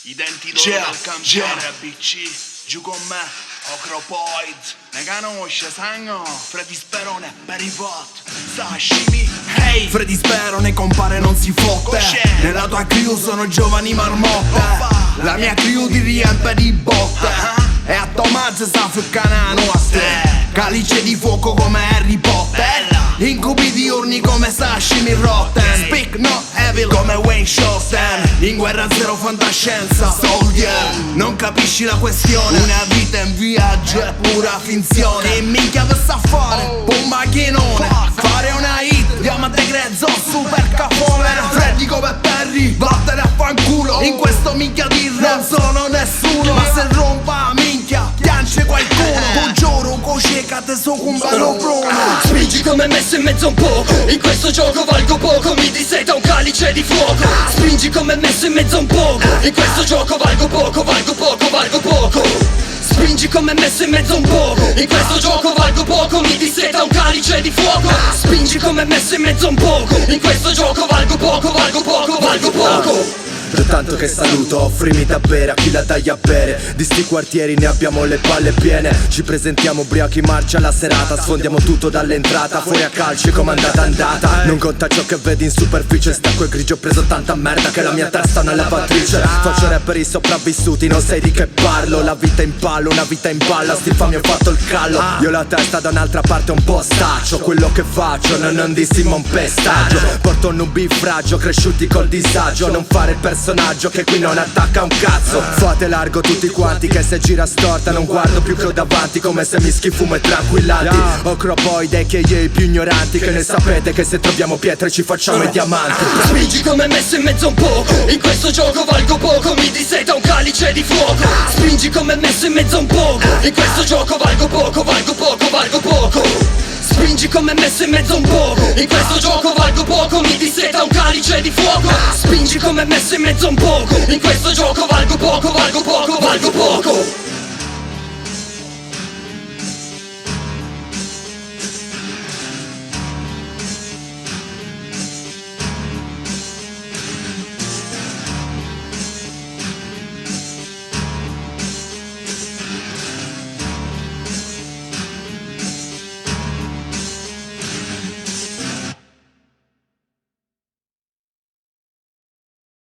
I denti d'oro del cantiere BC. Giù con me, Ocropoid. Ne conosce sango, Freddy Sperone, Peripot, Sashimi. Hey, Freddy Sperone compare non si fotte. Nella tua crew sono giovani marmotte. La mia crew ti riempie di botte. E a Tomaz sta ficcando a notte. Calice di fuoco come Harry Potter. Incubi diurni come Sashimi Rotten. Speak no evil come Wayne Shorten. In guerra zero fantascienza. Soldier, non capisci la questione. Una vita in viaggio è pura finzione. E minchia per sta fare un macchinone. Fare una hit, diamante grezzo, super capone. Freddy come Perry, vattene a fanculo. In questo minchia di non sono nessuno. Ma se rompa minchia, piange qualcuno. Un giorno cosceca te so un bello bruno. Spingi come messo in mezzo un poco. In questo gioco valgo poco, mi disseta un calice di fuoco. Spingi come messo in mezzo un poco. In questo gioco valgo poco, valgo poco, valgo poco. Spingi come messo in mezzo un poco. In questo gioco valgo poco, mi disseta un calice di fuoco. Spingi come messo in mezzo un poco. In questo gioco valgo poco, valgo poco, valgo poco. Già tanto che saluto, offrimi da bere a chi la dai a bere. Di sti quartieri ne abbiamo le palle piene. Ci presentiamo ubriachi in marcia alla serata. Sfondiamo tutto dall'entrata, fuori a calci come andata. Non conta ciò che vedi in superficie. Stacco e grigio, ho preso tanta merda che la mia testa è una lavatrice. Faccio rap per i sopravvissuti, non sai di che parlo. La vita in pallo, una vita in balla. Sti fami ho fatto il callo. Io la testa da un'altra parte un po' staccio. Quello che faccio non dissimo un pestaggio. Porto un bifraggio, cresciuti col disagio. Non fare il personaggio che qui non attacca un cazzo. Fate largo tutti quanti che se gira storta non guardo più che ho davanti. Come se mischi fumo e tranquillanti. Ocropoide che i più ignoranti. Che ne sapete che se troviamo pietre ci facciamo i diamanti. Spingi come messo in mezzo un poco. In questo gioco valgo poco, mi disseta un calice di fuoco. Spingi come messo in mezzo un poco. In questo gioco valgo poco, valgo poco, valgo poco. Spingi come messo in mezzo un poco. In questo gioco valgo poco, mi disseta un calice di fuoco. Spingi come messo in mezzo un poco. In questo gioco valgo poco, valgo poco, valgo poco.